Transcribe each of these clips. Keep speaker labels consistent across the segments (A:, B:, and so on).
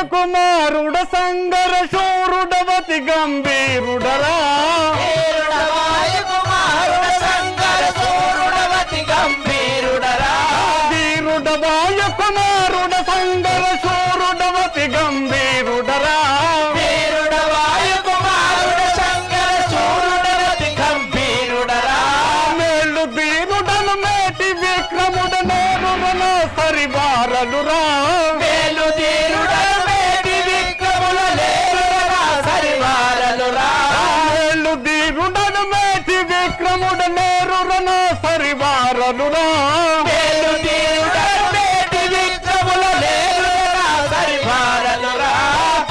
A: కుమారుడ సంగర శూరుడవతి గంభీరుడరా ధీరుడవాయ కుమారుడ సంగర శూరుడవతి గంభీరుడరా మేలు ధీరుడను మేటి విక్రముడ నేరున సరివారలురా
B: మేలు ధీరుడను మేటి విక్రముల నేరున సరివారలురా
A: మేలు ధీరుడను మేటి విక్రముడ నేరున సరివారలురా
B: మేలు ధీరుడను మేటి విక్రముల నేరున సరివారలురా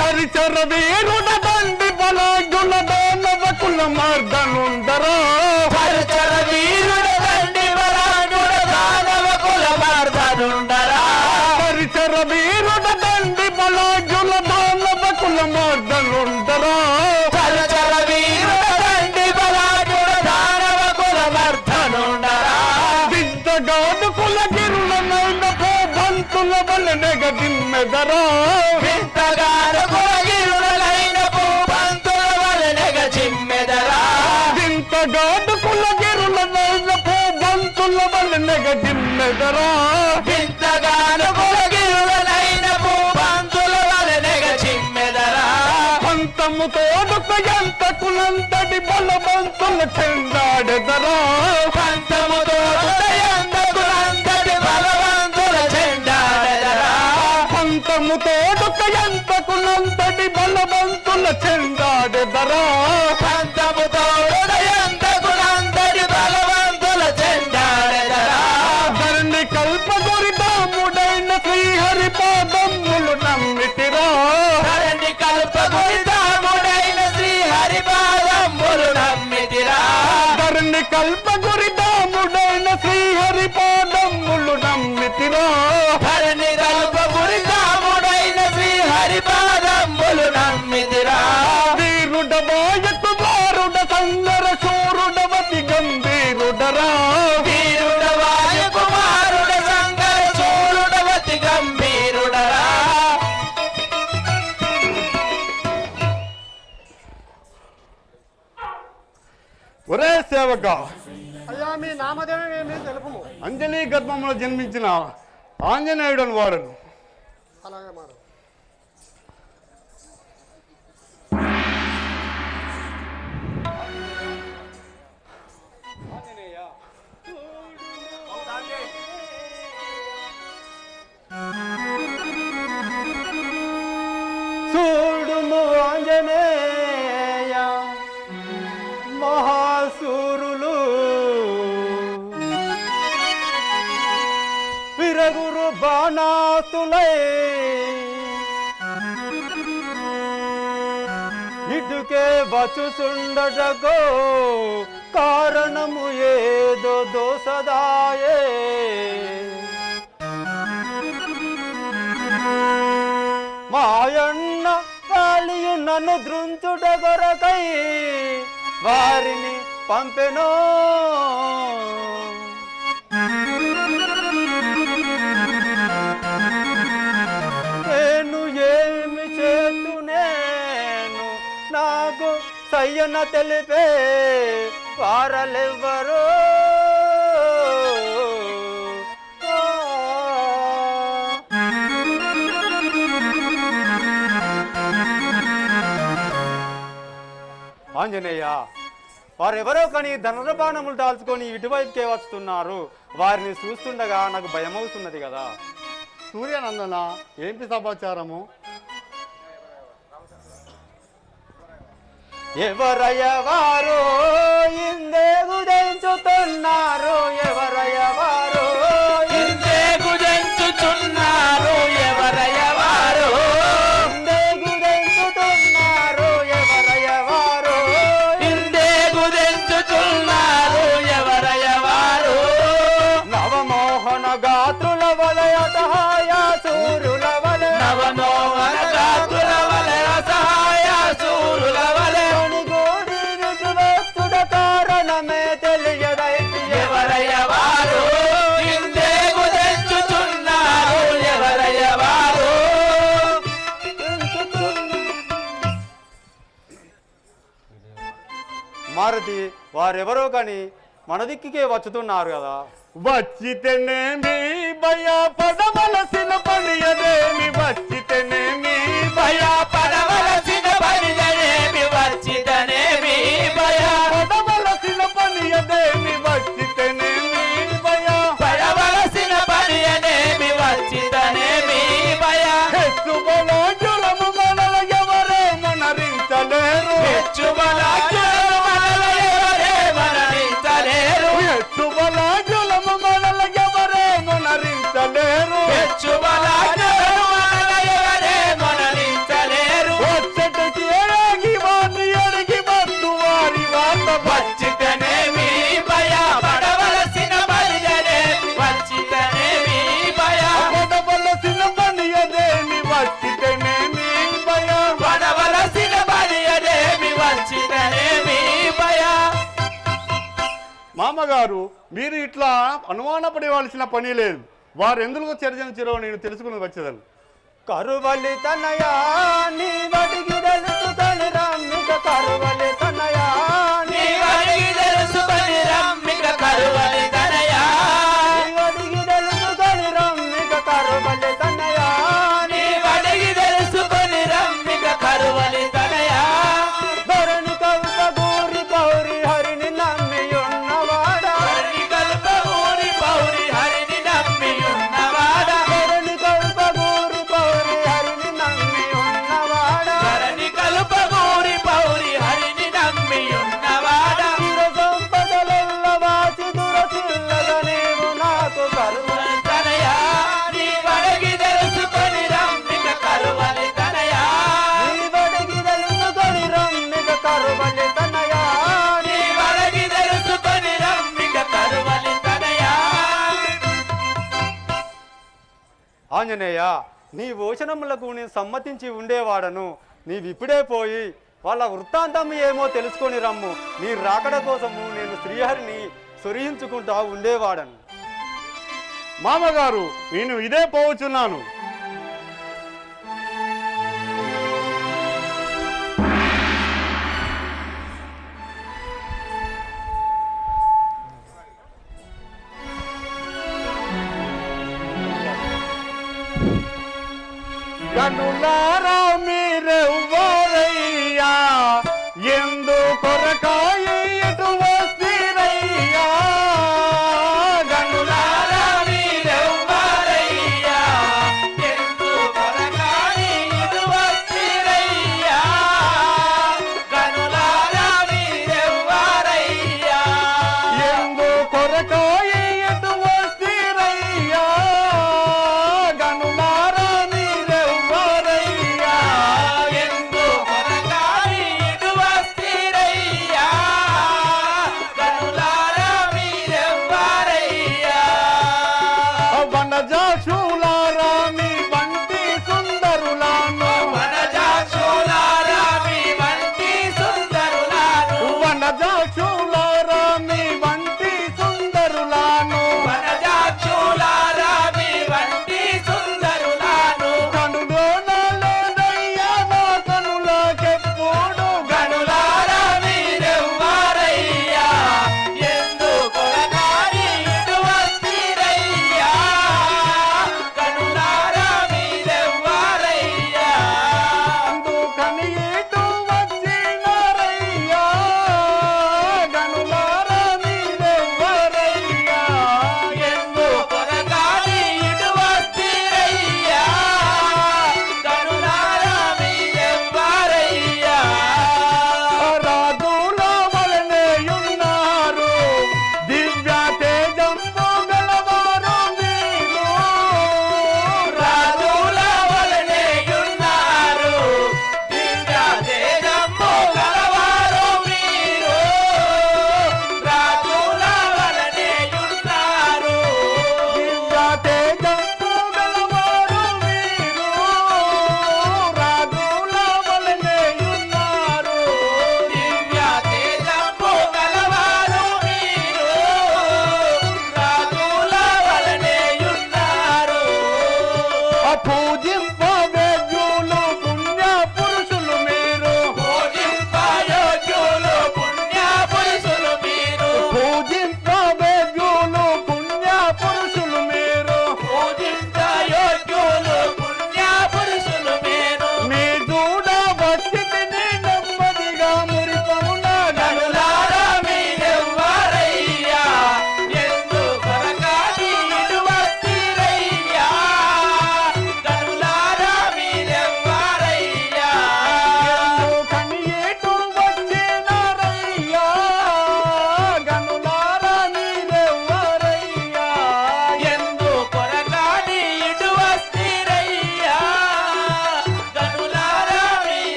A: పరిచర వీరుడ దండి బలాగుల దానవ కుల మార్దనుందరా
B: పరిచర వీరుడ దండి బలాగుల దానవ కుల మార్దనుందరా
A: పరిచర వీరుడ దండి బలాగుల దానవ కుల మార్దనుందరా
B: పరిచర వీరుడ దండి బలాగుల దానవ కుల మార్దనుందరా
A: విద్దగాడు కుల గిరులనైన భూభంతుల వలె నెగదిమ్మెదరా
B: వింతగాడు కులగిరులైన భూభంతుల వలె నెగజిమ్మెదరా
A: వింతగాడు కుల గిరులనైన భూభంతుల వలె నెగదిమ్మెదరా
B: వింతగాడు కులగిరులైన భూభంతుల వలె నెగజిమ్మెదరా
A: పంతము తోడుక ఎంత కులంతటి బలవంతుల చెందాడెదరా
B: పంతము తోడుతయంతకులంతటి బలవంతుల చెండాడెదరా
A: పంతము తోడుక ఎంత కులంతటి బలవంతుల చెందాడెదరా
B: పంతము తోడుతయంతకులంతటి బలవంతుల చెండాడెదరా
A: ధరణి కల్పగురి దాముడైన శ్రీహరి పాదములు నమ్మితిరా
B: ధరణి కల్పగురిదాముడైన శ్రీహరి పాదములు నమ్మితిరా
A: ధరణి కల్పగురి దాముడైన శ్రీహరి పాదములు నమ్మితిరా
B: ధరణి కల్పగురిదాముడైన శ్రీహరి పాదములు నమ్మితిరా
A: వీరుడవాయ కుమారుడ సంగర శూరుడవతి గంభీరుడరా
B: వీరుడవాయ కుమారుడ సంగర శూరుడవతి గంభీరుడరా
A: ఒరే సేవక
C: అయ్యా మీ నామదేవం ఏమి తెలుపుము.
A: అంజనీ గర్భంలో జన్మించిన ఆంజనేయుడని వాడను.
C: అలాగే మారు.
A: చూడుము ఆంజనేయ మహాసూరులు విరగురు బాణాతులై ఇటుకే వచ్చుచుండటకో కారణము ఏదో దోసదాయే మాయన్న కాళియు నన్ను దృంచుట కొరకై వారిని పంపెనో నేను ఏమి చేతు నేను నాకు సయ్యన తెలిపే వారలెవ్వరో ఆంజనేయ వారెవరో కానీ ధనుర్బాణములు దాల్చుకొని ఇటువైపుకే వస్తున్నారు. వారిని చూస్తుండగా నాకు భయమవుతున్నది కదా. సూర్యనందన ఏంటి సమాచారము? ఎవరయ్యవారు ఇందే గుదించుతున్నారు, ఎవరయ్యవారు
B: ఇందే గుదించుచున్నారు, ఎవరయ్యవారు
A: ఇందే గుదించుతున్నారు, ఎవరయ్యవారు
B: ఇందే గుదించుచున్నారు, ఎవరయ్యవారు
A: నవమోహన గాత్రుల వలయట సూర్యుల వలె
B: నవమోహన గాత్రుల వలె సహాయ సూరుల వలె
A: గోడి విటువే మారుతి వారెవరో కానీ మన దిక్కుకే వచ్చుతున్నారు కదా.
D: వచ్చితేనేమి భయపడవలసిన పని అదేమి, వచ్చితేనేమి
B: భయపడవలసిన పనిదనేమి వచ్చితనేమి
D: భయపడవలసిన పని అదేమి, వచ్చితేనేమి
B: పడవలసిన పని అనేమి వచ్చితనేమి
D: హెచ్చు బలాజులము మనల ఎవరే మనరించలేరు,
B: హెచ్చు బలాజులము మనల ఎవరే మరణించలేరు,
D: హెచ్చు బలాజులము మనల ఎవరే మనరించలేరు,
B: హెచ్చు బలాజులము మనల ఎవరే మరణించలేరు.
D: వచ్చటకి ఎరగి వారిని అడిగి వద్దు వారి వాళ్ళ
B: వచ్చితనేమి పడవలసిన పనిదనేమి వచ్చితనేమి
D: పడవలసిన పని అదేమి, వచ్చితేనేమి
B: పడవలసిన పని అనేమి వచ్చితనేమి
D: మామగారు మీరు ఇట్లా అనుమానపడవలసిన పని లేదు. వారు ఎందుకు చర్చించారో నేను తెలుసుకుని వచ్చేదాన్ని.
A: కరువలి తనయా నీ వడిగి తెలుసుకొని రమ్మిక, కరువలి తనయా నీ
B: నీవడిగి తెలుసుకొని రమ్మిక కరువలి తనయా,
A: వడిగి తెలుసుకొని రమ్మిక, కరువలి తనయా
B: నీవడిగి తెలుసుకొని రమ్మిక కరువలి తనయా.
A: ధరణి కవిత గూరి పౌరి హరిని నమ్మి ఉన్నవాడా,
B: హరిని కల్పమూరి పౌరి హరిని నమ్మి ఉన్నవాడా,
A: ధరణి కవిత గూరి పౌరి హరిని నమ్మి ఉన్నవాడా,
B: హరిని కల్పమూరి పౌరి హరిని నమ్మి ఉన్నవాడా.
A: చిర సంపదలెల్ల వాసి దురసిల్లగా నీవు నాకు కరువలి
B: తనయా నీవడిగి తెలుసుకొని రమ్మిక కరువలి తనయా,
A: వడిగి తెలుసుకొని రమ్మిక, కరువలి తనయా
B: నీవడిగి తెలుసుకొని రమ్మిక కరువలి తనయా.
A: ఆంజనేయ నీ భోజనములకు నేను సమ్మతించి ఉండేవాడను. నీవిప్పుడే పోయి వాళ్ళ వృత్తాంతం ఏమో తెలుసుకొని రమ్ము. నీ రాకడ కోసము నేను శ్రీహరిని సొరియించుకుంటా ఉండేవాడను.
D: మామగారు నేను ఇదే పోవచ్చున్నాను. కనులారా మీరెవ్వరయ్యా, ఎందు కొరకాయి ఎటు వస్తీరయ్యా,
B: కనులారా మీరెవ్వరయ్యా,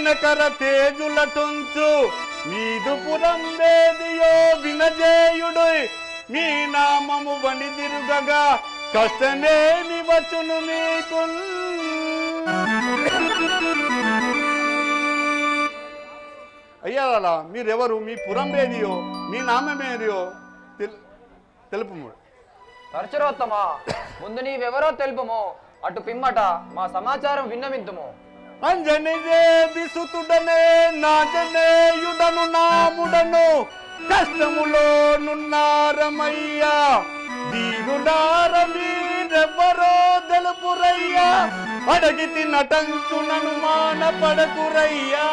D: దినకర తేజుల టొంచు మీదు పురం వేదియో వినజేయుడు మీ నామము వని తిరుగగా కష్టమేమి వచ్చును మీకు. అయ్యాలా మీరెవరు, మీ పురం వేదియో మీ నామమేదియో తెలుపుము.
E: పరచురోత్తమా, ముందు నీవెవరో తెలుపుము, అటు పిమ్మట మా సమాచారం విన్నవింతుము.
D: అంజని దేవి సుతుడనే నాజనేయుడను నాముడను కష్టములో నున్నారమయ్యా దీనుడార మీరెవ్వరో తెలుపురయ్యా అడగితి నటంచునను మానపడకురయ్యా.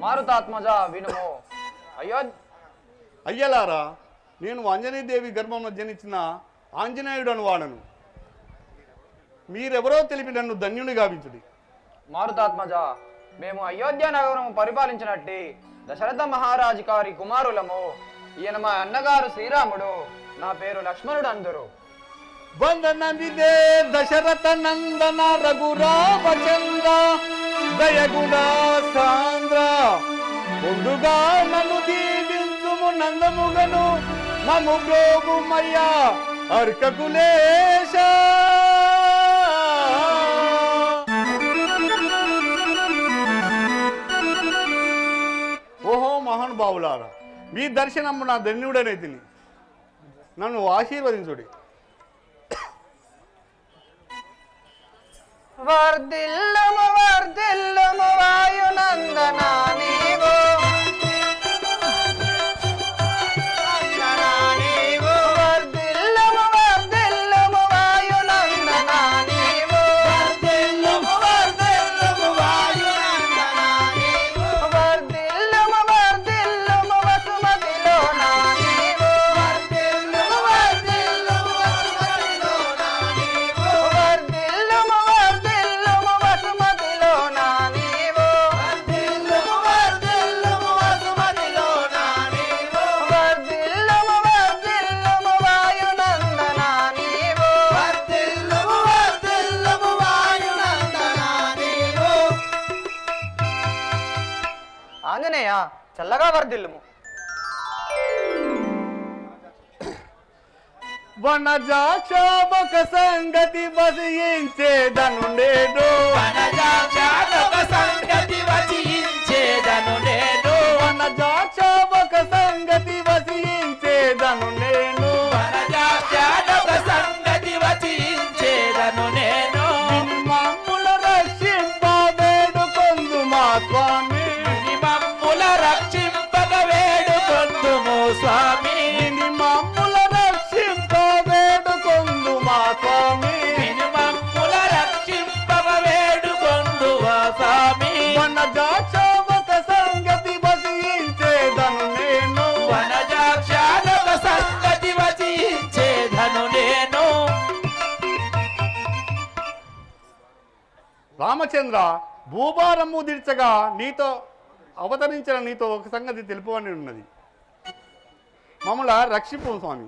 E: మారుతాత్మజ వినుము.
D: అయ్యలారా, నేను అంజనీదేవి గర్భంలో జనించిన ఆంజనేయుడను వాడను. మీరెవరో తెలిపి నన్ను ధన్యుని గావించుడి.
E: మారుతాత్మజ, మేము అయోధ్య నగరం పరిపాలించినట్టి దశరథ మహారాజు గారి కుమారులము. ఈయన మా అన్నగారు శ్రీరాముడు, నా పేరు లక్ష్మణుడు అందరు.
D: వందనమిదే దశరథ నందన రఘురామచంద్ర దయగుణ సాంద్ర ముందుగా నన్ను దీవించుము నందముగను మము గోగుమయ్యా అర్కకులేశ. ఓహో మహానుభావులారా, మీ దర్శనము నా ధన్యుడనే తిని నన్ను ఆశీర్వదించుడి.
E: వర్ధిల్లుము వర్ధిల్లుము వాయునందన నీవు వర్ధిల్లుము వర్ధిల్లుము వాయునందన నీవు వర్ధిల్లుము వర్ధిల్లుము వాయునందన నీవు వర్ధిల్లుము వర్ధిల్లుము వసుమతిలో నా నీవు వర్ధిల్లుము వర్ధిల్లుము వసుమతిలో నా నీవు వర్ధిల్లుము వర్ధిల్లుము వసుమతిలో నా నీవు వర్ధిల్లుము వర్ధిల్లుము వసుమతిలో నా నీవు వర్ధిల్లుము వర్ధిల్లుము వాయునందన నీవు వర్ధిల్లుము వర్ధిల్లుము వాయునందన నీవు. ఆంజనేయ, చల్లగా వర్ధిల్లుము.
D: వనజాక్షోభక సంగతి వసించేదను నేడు
B: వనజాక్షోభక సంగతి వసించేదను నేను
D: వనజాక్షోభక సంగతి వసించేదను నేను
B: వనజాక్షోభక సంగతి వసించేదను నేను
D: మమ్ముల రక్షింపవేడు కొందు మా స్వామి
B: మమ్ముల రక్షింపక వేడుకొందుము స్వామి
D: మమ్ముల రక్షింపవేడు కొందు మా స్వామి
B: మమ్ముల రక్షింపక వేడుకొందువా స్వామి
D: వనజాక్షోభక సంగతి వసించేదను నేను
B: వనజాక్షోభక సంగతి వసించేదను నేను.
D: రామచంద్ర, భూభారము దిడ్చగా నీతో అవతరించిన నీతో ఒక సంగతి తెలుపని ఉన్నది. మమ్మల రక్షింపు స్వామి.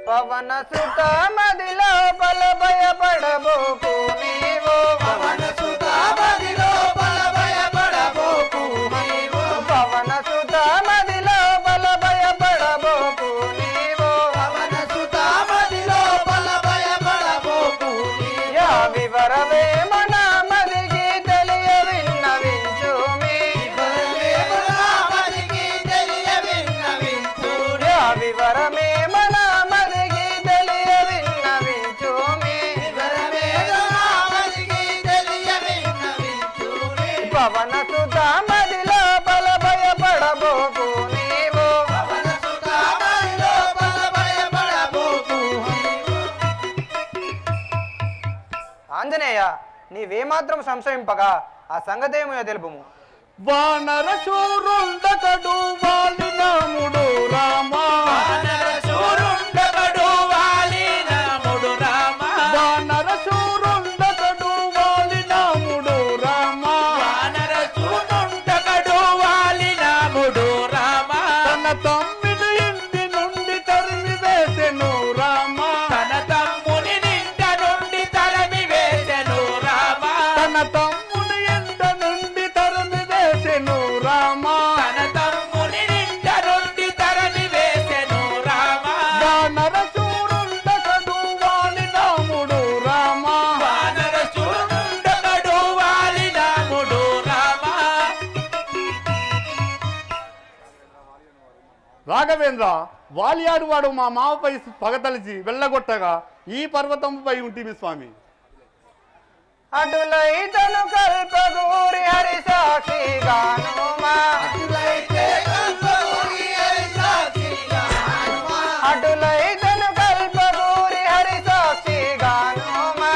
E: పవన సుత మదిలో బల భయపడబోకు నీవు పవన సుత మదిలో బల భయపడబోకు నీవు పవన సుత మదిలో బల భయపడబోకు నీవు పవన సుత మదిలో బల భయపడబోకు నీవు యా వివరవే మన మదికి తెలియ విన్నవించు మీ వివరమే మన మదికి తెలియ విన్నవించు యా వివరమే మన మదికి తెలియ విన్నవించు మీ వివరమే మన మదికి తెలియ విన్నవించు మీ పవన సుత మదిలో బల భయపడబోకు నీవు పవన సుత మదిలో బల భయపడబోకు నీవు. ఆంజనేయ, నీవేమాత్రం సంశయింపగా ఆ సంగతేమో తెలుపుము.
D: వానర శూరుండకడు వాలినాముడు రామా
B: వానరశూరుండకడు వాలినాముడు రామ
D: వానర శూరుండకడు వాలినాముడు రామా
B: వానరశూరుండకడు వాలినాముడు రామ
D: తన తమ్మిడి ఇంటి నుండి తరిమి వేసెను రామా
B: తన
D: రాఘవేంద్ర, వాలియాడు వాడు మా మామపై పగతలిచి వెళ్ళగొట్టగా ఈ పర్వతంపై ఉంటిమి స్వామి.
E: అటులైతను కల్పగూరి హరి సాక్షిగానుమా అటులైతను కల్పగూరి హరి సాక్షిగానుమా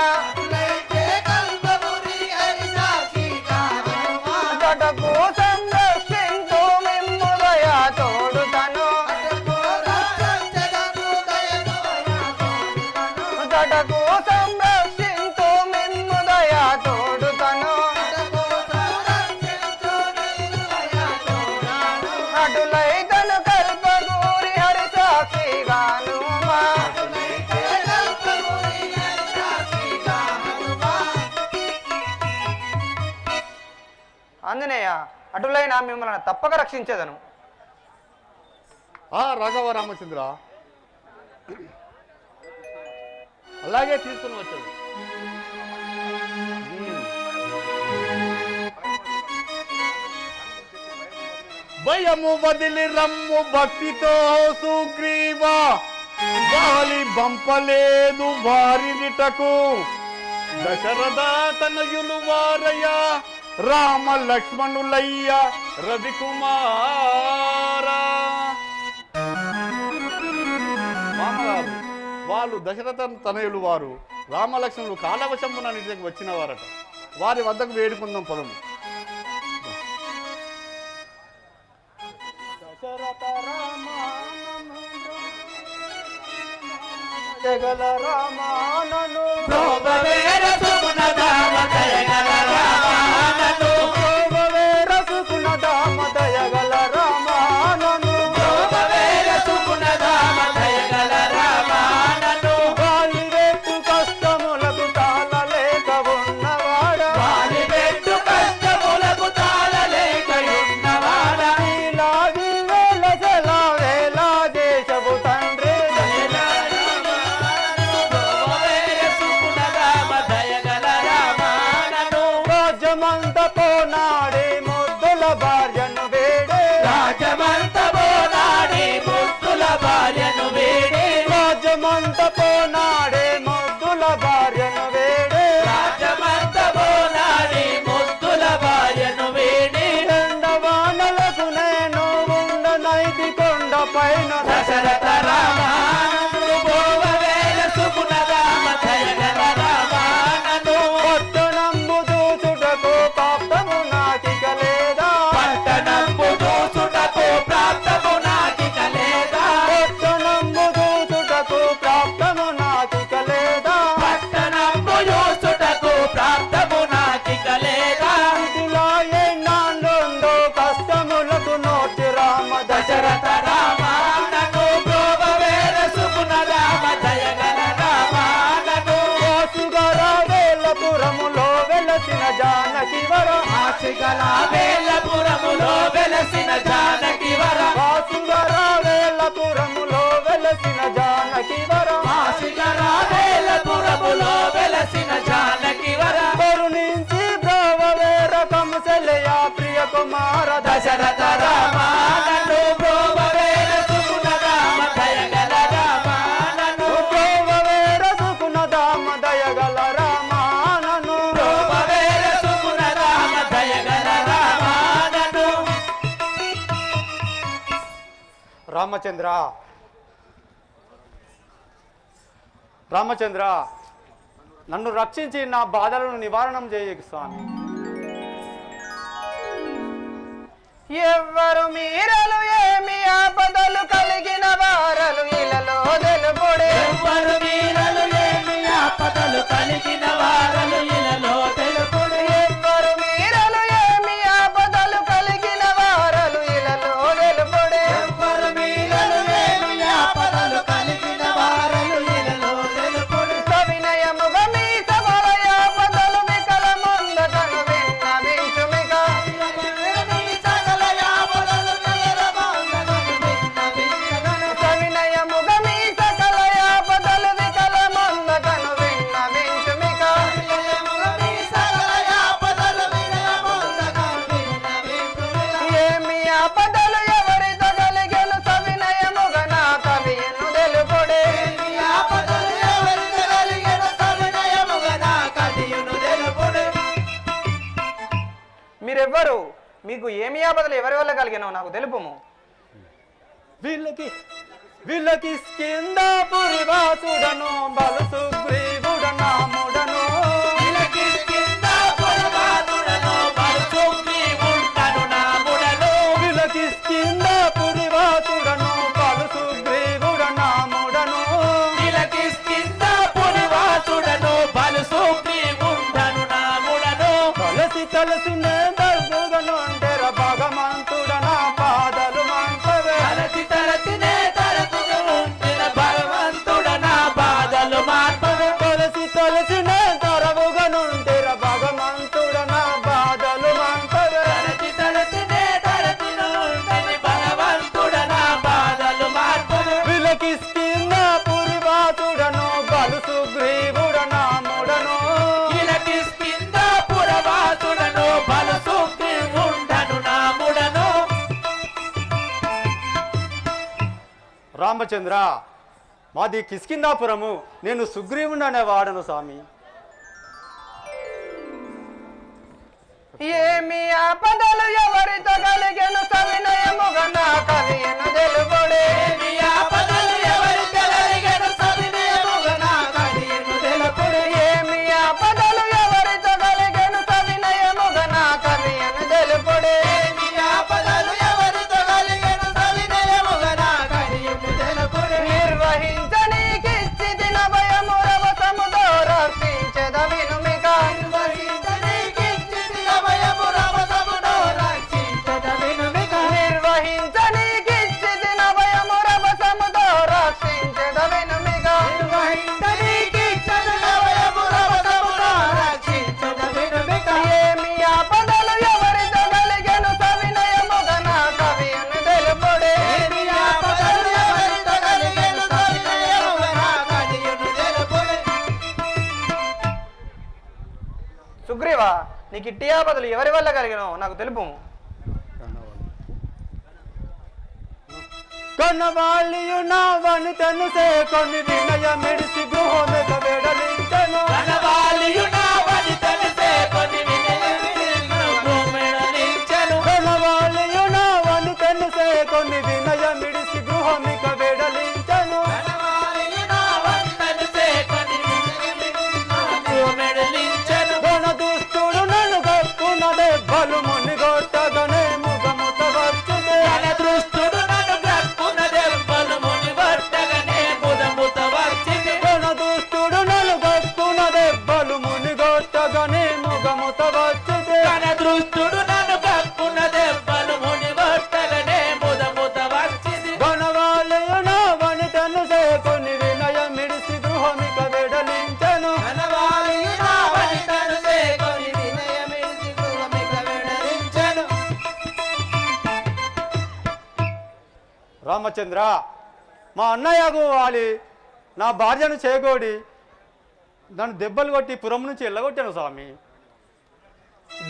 E: జటకు సంరక్షించు మిమ్ముదయ తోడుతను జటకు సంరక్షించు మిమ్ముదయ తోడుతను అటులైతను కల్పగూరి హరి సాక్షిగానుమా ఆంజనేయ, అటులైన మిమ్మల్ని తప్పక రక్షించేదను.
D: రాఘవ రామచంద్ర, అలాగే తీసుకుని వచ్చాడు. భయము వదిలి రమ్ము భక్తితో సుగ్రీవ, వాలి బంపలేదు వారినిటకు. దశరథ తనయులు వారయ్య, రామ లక్ష్మణులయ్య రవికుమారా. మామగారు, వాళ్ళు దశరథ తనయులు వారు రామలక్ష్మణులు కాలవశమున నిజకు వచ్చిన వారట. వారి వద్దకు వేడుకుందాం పదము.
A: జగల రామానను
B: ప్రోభవేర సుగుణధామ దయగల రామానను
A: ప్రోభవేర సుగుణధామ దయగల రామానను
B: ప్రోభవేర సుగుణధామ దయగల రామానను
A: వాలిరెట్టు కష్టములకు తాళలేక ఉన్నవాడ
B: వాలిబెట్టు కష్టములకు తాళలేకయున్నవాడ
A: నీలాగి వేల జల వేల దేశపు తండ్రి
B: ప్రోభవేర సుగుణధామ దయగల రామానను
A: రాజ్యమంత పోనాడే ముద్దుల భార్యను వేడే
B: రాజమంత బోనాడి ముద్దుల భార్యను వేడే
A: రాజ్యమంత పోనాడే ముద్దుల భార్యను వేడే
B: రాజమంత బోనాడి ముద్దుల భార్యను వేడే
A: ఎండవానలకు నేను ఉండనైతి కొండ పైన
B: దశరథ రామానను భోగవేల సుగుణధామ దయగల రామానను
A: పట్టణంబు దూచుటకు పాపము నాకిక లేదా
B: పట్టణంబు దూసుటకు ప్రాప్తము నాకిక లేదా
A: పట్టణంబు దూచుటకు ప్రాప్తము నాకిక లేదా
B: పట్టణంబు దూసుటకు ప్రాప్తము నాకిక లేదా
A: ఇదిలా ఎన్నాళ్ళుందో కష్టములకు నోచి రామ
B: దశరథ రామానను భోగవేల సుగుణధామ దయగల రామానను
A: వాసుగరా వేలపురములో వెలసిన జానకి వర
B: ఆశగల వేలపురములో వెలసిన జానకి వర
A: వాసుగరా వేలపురములో వెలసిన జానకి వర
B: ఆశగల వేలపురములో వెలసిన జానకి వర
A: కరుణించి బ్రవవేర కంసలయ ప్రియ కుమార
B: దశరథ రామానను భోగవేల సుగుణధామ దయగల రామానను
A: బ్రవవేర సుకునదామ దయగల రామానను
B: భోగవేల సుగుణధామ దయగల రామానను
A: రామచంద్ర రామచంద్ర, నన్ను రక్షించి నా బాధలను నివారణం చేయకు స్వామి.
E: ఎవ్వరు మీరలు ఏమి ఆపదలు కలిగిన వారలు ఇలలో తెలుపుడే
B: ఎవ్వరు వీరలు ఏమి ఆపదలు కలిగిన వారలు ఇలలో తెలుపుడు
E: ఎవ్వరు మీరలు ఏమి ఆపదలు కలిగిన వారలు ఇలలో తెలుపుడే
B: ఎవ్వరు వీరలు ఏమి ఆపదలు కలిగిన వారలు ఇలలో తెలుపుడు
E: సవినయముగా మీ సభల ఆపదలు మికల ముందటను విన్నవించుమిక
B: సకల యాపదలు కలర బాంధను
E: మీకు ఏమి ఆపదలు ఎవరి వల్ల కలిగినో నాకు తెలుపుము.
A: వీళ్ళకి స్కిందాపురి వాసుడను బలు సుగ్రీవుడ నాముడను
B: వీళ్ళకి స్కిందాపురి వాసుడను బలు సుగ్రీవుండను నాముడను
A: వీళ్ళకి స్కిందాపురి వాసుడను బలు సుగ్రీవుడ నాముడను
B: వీళ్ళకి స్కిందాపురి వాసుడను బలు సుగ్రీవుండను నాముడను
A: తలసి తలసి నే దర్దుగను అంటేర భగవంతుడ నా పాదలు మంటవే
B: తలచి తలచినే తరచుకుంటున్న భగవంతుడ నా బాధలు మార్పవే
A: తలసి తలసి నే తరవుగనుంటేర భగవంతుడ నా బాధలు మంటవే
B: తలచి తలచినే తరచుకుంటున్న భగవంతుడ నా బాధలు మార్పవే
A: వీళ్ళకి స్కిందాపురి వాసుడను బలు సుగ్రీవుడ నాముడను
B: వీళ్ళకి స్కిందాపుర వాసుడను బలు సుగ్రీవుండను నాముడను
A: రామచంద్ర మాది కిష్కిందాపురము, నేను సుగ్రీవుడు అనే వాడను స్వామి.
E: ఏమి ఆపదలు ఎవరితో కలిగెను సవినయముగా నా కవియను తెలుగుడే.
B: ఏమి ఆపదలు ఎవరితో కలిగెను సవినయముగా నా కవియను తెలుపుడే.
E: ఏమి ఆపదలు ఎవరితో కలిగెను సవినయముగా నా కవియను తెలుపుడే.
B: ఏమి ఆపదలు ఎవరితో కలిగెను సవినయముగా నా కవియను తెలుపుడే.
E: నిర్వహించనీకిచ్చితిన భయము రవసముతో రక్షించెద వినుమిక.
B: నిర్వహించనీకిచ్చితిన భయము రవసముతో రక్షించెద వినుమిక.
E: నిర్వహించనీకిచ్చితిన భయము రవసముతో రక్షించెద వినుమిక.
B: నిర్వహించనీకిచ్చితిన భయము రవసముతో రక్షించెద వినుమిక.
E: ఏమి ఆపదలు ఎవరితో కలిగెను సవినయముగా నా కవియను తెలుపుడే.
B: ఏమి ఆపదలు ఎవరితో కలిగెను సవినయముగా నా కవియను తెలుపుడే.
E: సుగ్రీవా, నీకు ఇట్టి ఆపదలు ఎవరి వల్ల కలిగినో నాకు తెలుపు.
A: కన్నవాళ్ళియు నా వనితను సేకొని వినయమిడిసి గృహమిక వెడలించెను
B: కనవాలియు నా వనితను సేకొని వినయమిడిసి
A: కన్నవాళ్ళియు నా వనితను సేకొని వినయమిడిసి గృహమిక వెడలించెను
B: కనవాలియు నా వనితను సేకొని వినయమిడిసి
A: గణ దుస్తుడు నన్ను గప్పునదే బలు మునిగొట్టగనే ముఖముత వచ్చుదే
B: తన దృష్టుడు నన్ను గ్రక్కున దెబ్బలు మునిగొట్టగనే ముదముత వచ్చింది.
A: గణ దుస్తుడు నన్ను గప్పునదే బలు మునిగొట్టగనే ముఖముత వచ్చుదే
B: తన దృష్టుడు నన్ను గ్రక్కున దెబ్బలు మునిగొట్టగనే ముదముత వచ్చింది.
A: గణవాళ్ళయు నా వనితను సేకొని వినయమిడిసి గృహమిక వెడలించెను
B: కనవాలియు నా వనితను సేకొని వినయమిడిసి గృహమిక వెడలించెను.
A: రామచంద్ర, మా అన్నయ్యకు వాలి నా భార్యను చేగోడి నన్ను దెబ్బలు కొట్టి పురం నుంచి వెళ్ళగొట్టాను స్వామి.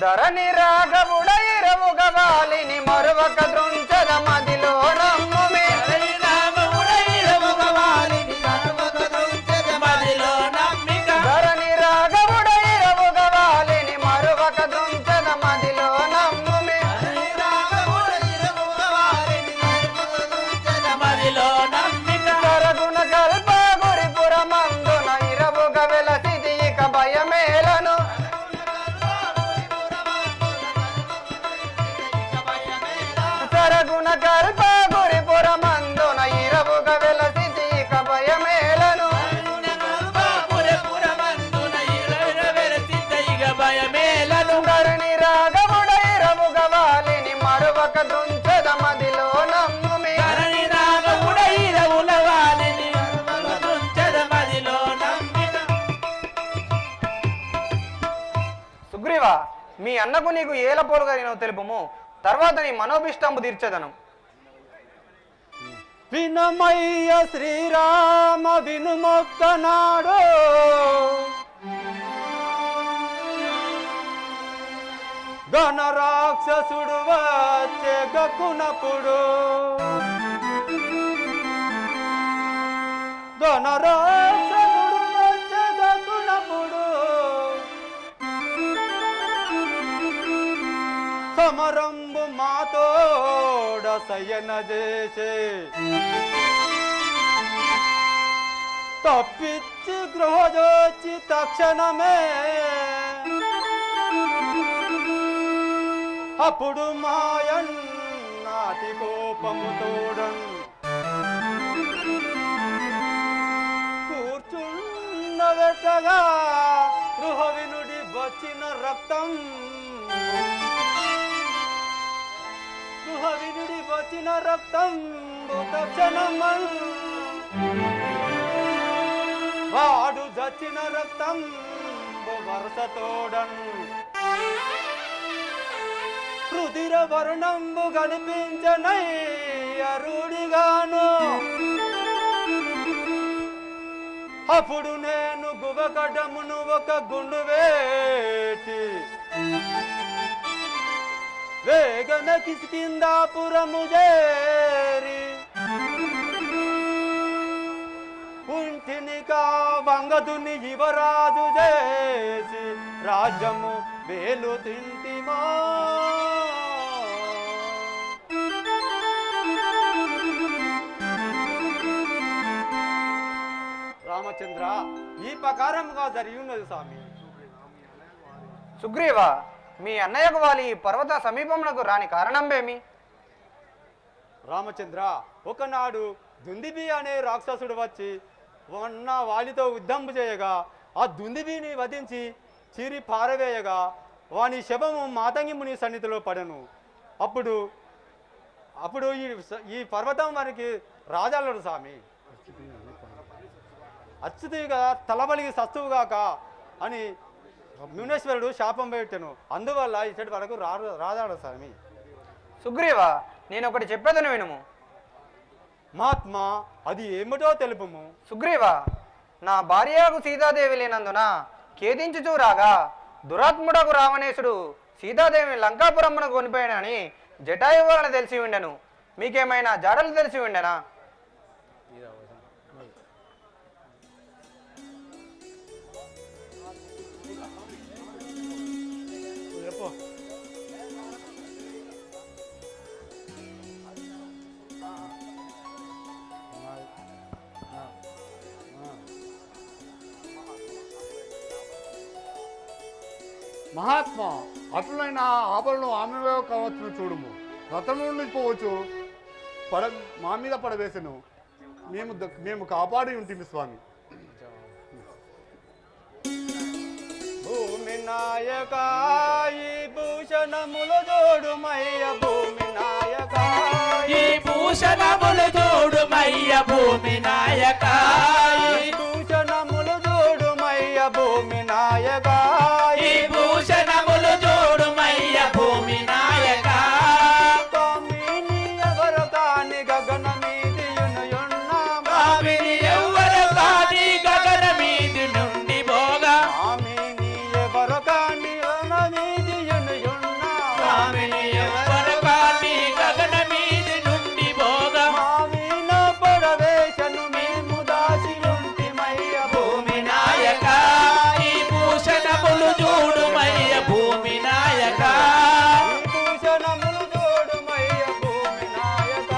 E: ధరణి రాఘవుడైరవుగా వాలిని మరువక దృంచద మదిలో నమ్ముమే.
B: హరి రాముడైరవుగా వాలిని సర్వక దృంచెద మదిలో నమ్మిక.
E: ధరణి రాఘవుడైరవుగా వాలిని మరువక దృంచద మదిలో నమ్ముమే.
B: హరి రాముడైరవుగా వాలిని సర్వక దృంచెద మదిలో నమ్మిక.
E: కరగుణ కల్ప గురిపురమందున ఇరవుగా వెలసిది ఇక భయమేలను. సరగుణ కల్ప గురిపురమందున ఇరవుగా వెలసిది ఇక భయమేలను. ధరణి రాఘవుడైరవుగా వాలిని మరువక దృంచద మదిలో నమ్ముమే. సుగ్రీవా, మీ అన్నకు నీకు ఏల పోరు కలిగినో తెలుపుము, తర్వాత నీ మనోభిష్టంబు తీర్చెదను.
A: వినమయ్య శ్రీరామ వినుమొక్కనాడు గణరాక్షసుడు వచ్చే గక్కునప్పుడు గణరాక్షసుడు వచ్చే గక్కునప్పుడు సమరం సయ్యన చేసే తప్పిచ్చి గృహజోచి తక్షణమే అప్పుడు మాయన్నాటి కోపము తోడన్ కూర్చున్న వెట్టగా గృహ వినుడి వచ్చిన రక్తం గృహ వినుడి వచ్చిన రక్తం తక్షణమన్ వాడు చచ్చిన రక్తం వరుసతోడన్ రుధిర వర్ణంబు కనిపించనై అరుడిగాను అప్పుడు నేను గువకడమును ఒక గుండు వేటి వేగన కిష్కిందాపురము చేరి ఉంటినికా వంగదుని యువరాజు చేసి రాజ్యము వేలు తింటిమా రామచంద్ర ఈ ప్రకారంగా జరిగి ఉన్నది స్వామి.
E: సుగ్రీవ, మీ అన్నయ్యకు వాలి పర్వత సమీపమునకు రాని కారణమేమి?
A: రామచంద్ర, ఒకనాడు దుందిబి అనే రాక్షసుడు వచ్చి వన్న వాలితో యుద్ధం చేయగా ఆ దుందిబిని వధించి చీరి పారవేయగా వాని శవము మాతంగి ముని సన్నిధిలో పడను. అప్పుడు అప్పుడు ఈ పర్వతం వారికి రాజాలడు స్వామి. అచ్యుతిగా తలబలిగి సస్తువుగాక అని మునేశ్వరుడు శాపం పెట్టాను. అందువల్ల ఇచ్చటి వరకు రాజాడు స్వామి.
E: సుగ్రీవ, నేను ఒకటి చెప్పేదను వినుము.
A: మహాత్మా, అది ఏమిటో తెలుపుము.
E: సుగ్రీవ, నా భార్యకు సీతాదేవి లేనందున ఖేదించుచూ రాగా దురాత్ముడకు రావణేశుడు సీతాదేవిని లంకాపురమును కొనిపోయానని జటాయు వలన తెలిసి ఉండెను. మీకేమైనా జాడలు తెలిసి ఉండెనా?
D: మహాత్మా, అట్లైన ఆభరణం ఆమె కావచ్చు చూడుము. రథము పోవచ్చు మా మీద పడవేసెను. మేము కాపాడి ఉంటుంది స్వామి.
A: భూమి నాయక ఈ భూషణముల జోడుమయ్య భూమి నాయక
B: ఈ భూషణముల జోడుమయ్య భూమి నాయక
A: ఈ భూషణముల జోడుమయ్య భూమి నాయక
B: ఈ భూషణముల జోడుమయ్య భూమి నాయక
A: స్వామిని ఎవరు కాని గగన మీదియున్న
B: స్వామిని ఎవ్వరు కాని గగన మీది నుండి పోగా
A: స్వామిని ఎవరు కాని గగన మీదియున్న
B: స్వామిని ఎవ్వరు కాని గగన మీది నుండి పోగా
A: మావిన పడవేశను మేము దాసియుంటిమయ్య
B: భూమి నాయక ఈ భూషణములు జోడుమయ్య భూమి నాయక
A: భూషణములు జోడుమయ్య భూమి నాయక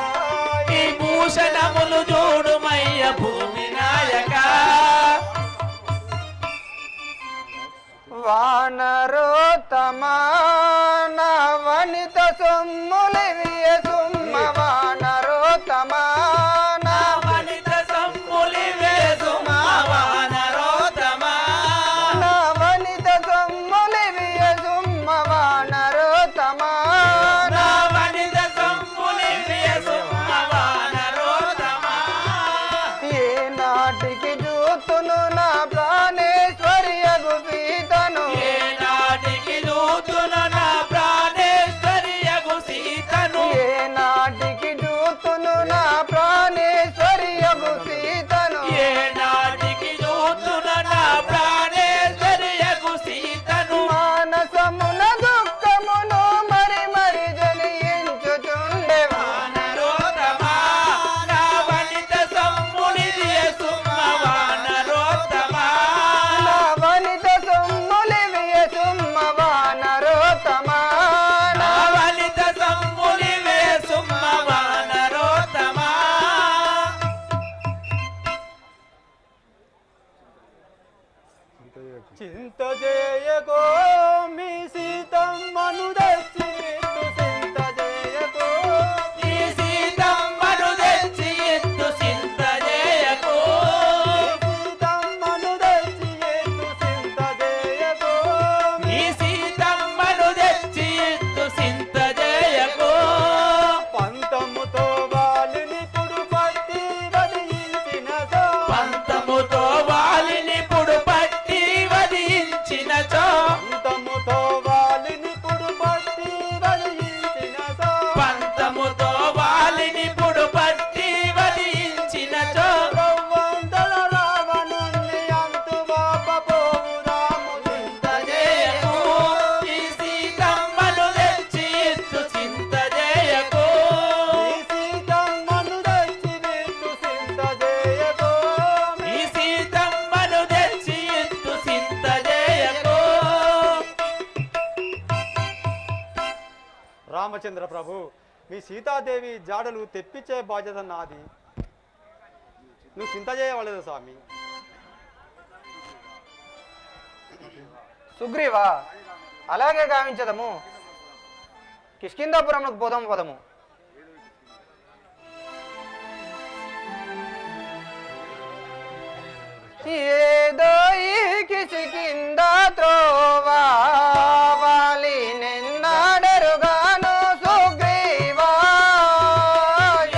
B: ఈ భూషణములు జోడుమయ్య భూమి నాయక
E: వానరోత్తమా నా వనిత సొమ్ములివియ సుమ్మ వానరోత్తమా నా
B: వనిత సమ్ములి వేసుమా వానరోత్తమా
E: నా వనిత సొమ్ములివియ సుమ్మ వానరోత్తమా
B: నా వనిత సమ్ములి వేసుమా వానరోత్తమా
E: ఏ నాటికి చూతును నా ప్రాణేశ్వర్యగు సీతను
B: ఏ నాటికి దూతున నా ప్రాణేశ్వర్యగు సీతను
E: ఏ నాటికి చూతును నా ప్రాణేశ్వర్యగు సీతను
B: ఏ నాటికి దూతున నా ప్రాణేశ్వర్యగు సీతను
E: మానసమున దుఃఖమును మరి మరి జనించుచుండెవా
B: వానరోత్తమా నా వనిత సమ్ములి వేసుమా వానరోత్తమా
E: నా వనిత సొమ్ములివియ సుమ్మ వానరోత్తమా
B: నా వనిత సమ్ములి వేసుమా
A: చింత చేయకో మీ సీతమ్మను తెచ్చి ఇత్తు చింత చేయకో
B: ఈ సీతమ్మను తెచ్చి ఇత్తు చింత చేయకో
A: సీతమ్మను తెచ్చి ఇత్తు చింత చేయకో
B: ఈ సీతమ్మను తెచ్చి ఇత్తు చింత చేయకో
A: పంతముతో వాలిని పుడు పట్టి వదిలించిన
B: పంతముతో వాలిని పుడు పట్టి వధించినచో
A: పంతముతో వాలిని పుడు పట్టి వదిలించిన
B: పంతముతో వాలిని పుడు పట్టి వధించినచో
A: రవ్వంతల రావణుణ్ణి అంతు వాపపోవుదాము చింత
B: చేయకు ఈ సీతమ్మను తెచ్చి ఇత్తు చింత చేయకు
A: ఈ సీతమ్మను తెచ్చి ఇత్తు చింత చేయకో
B: ఈ సీతమ్మను తెచ్చి ఇత్తు చింత చేయకు
A: రామచంద్ర ప్రభు మీ సీతాదేవి జాడలు తెప్పించే బాధ్యత నాది నువ్వు చింత చేయవలేదు స్వామి
E: సుగ్రీవా అలాగే గావించదము కిష్కిందాపురంకు పోదాము పదము ఏదో ఈ కిష్కింద త్రోవా వాలి నిన్నాడరుగాను సుగ్రీవా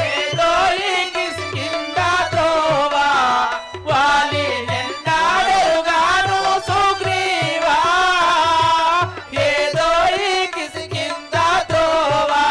B: ఏదో ఈ కిష్కింద త్రోవా వాలి నిన్నాడెరుగాను సుగ్రీవా ఏదో ఈ కిష్కింద త్రోవా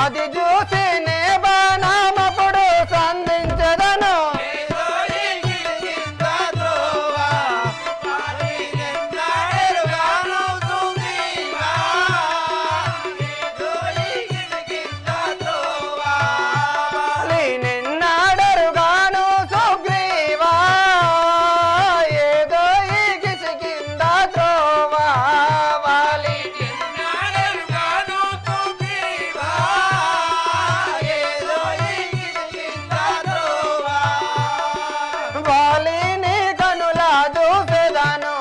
E: అది చూసి నే బాణమప్పుడు సంధించదను నిన్నాడరుగాను సుగ్రీవా ఏదో ఈ కిసికింద త్రోవా వాలి వాలిని కనుల చూసేదాను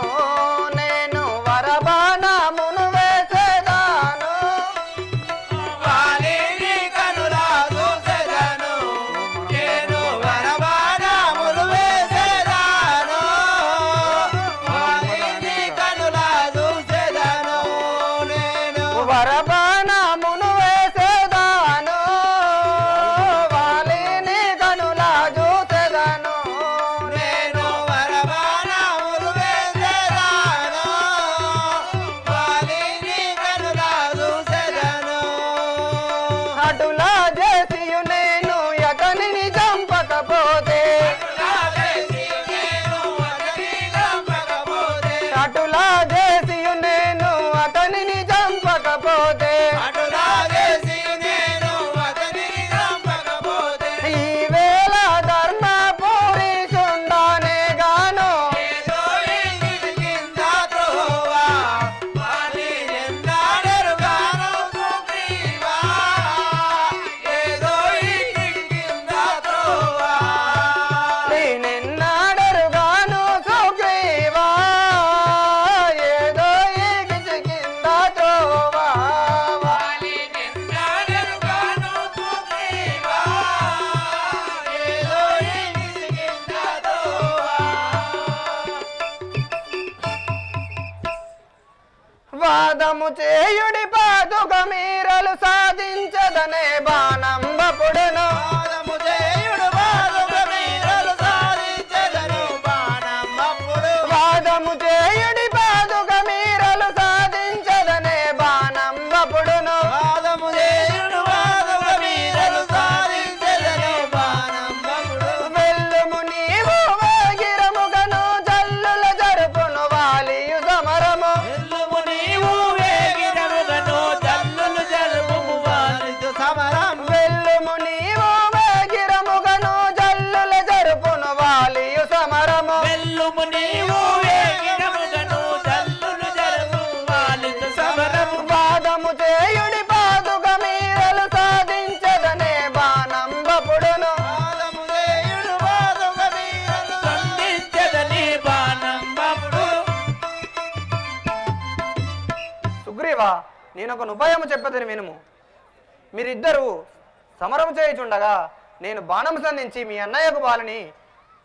E: నేను వరబాణమును వేసేదాను వరబాణమును వేసేదాను వాలిని కనుల చూసేదాను అటులా చేసియు నేను అతనిని చంపకపోతే అటులా చేసియు నేను అతనిని చంపకపోతే ఈవేళ ధర్మపురి చుండానే గాను నిన్నాడరుగాను సుగ్రీవా ఏదో ఈ కిసికింద త్రోవా వాదము చేయుడి పాదుక మీరలు సాధించదనే బాణంబపుడును వాదము చేయుడి పాదుక మీరలు సాధించదనే బాణంబపుడును వెల్లుము నీవు వేగిరముగను జల్లుల జరుపును వాలియు సమరము వెల్లుము నీవు వేగిరముగను జల్లుల జరుపును వాలియు సమరము వాదము చేయుడి పాదుక మీరలు సాధించదనే బాణంబపుడును సుగ్రీవా నేనొక ఉపాయము చెప్పదని వినుము మీరిద్దరూ సమరము చేయుచుండగా నేను బాణము సంధించి మీ అన్నయ్యకు బాలని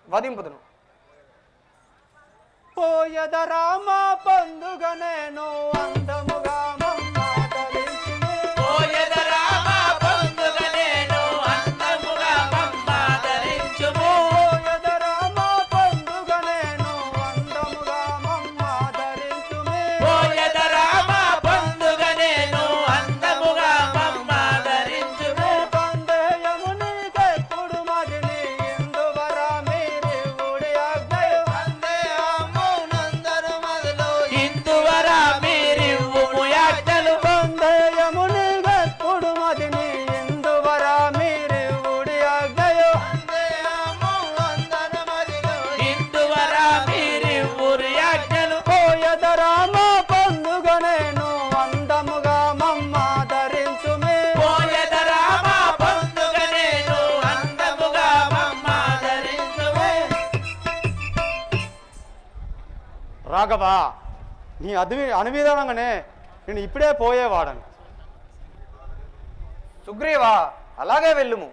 E: వధింపుదును
A: పోయద రామ పండుగ నేను అందముగా మమ్మాదరించునే. పోయద రామ పండుగ నేను అందముగా మమ్మాదరించుము. పందేయము నీకెప్పుడు మదిని ఇందువరా మీరివుడి ఆజ్ఞయు. పందేయము నీకెప్పుడు మదిని ఇందువరా మీరివుడి ఆజ్ఞయు. పోయద రామ పండుగ నేను అందముగా మమ్మాదరించుమే. రాఘవ నీ అనువిధానంగానే నేను ఇప్పుడే పోయేవాడను.
E: సుగ్రీవా అలాగే వెళ్ళుము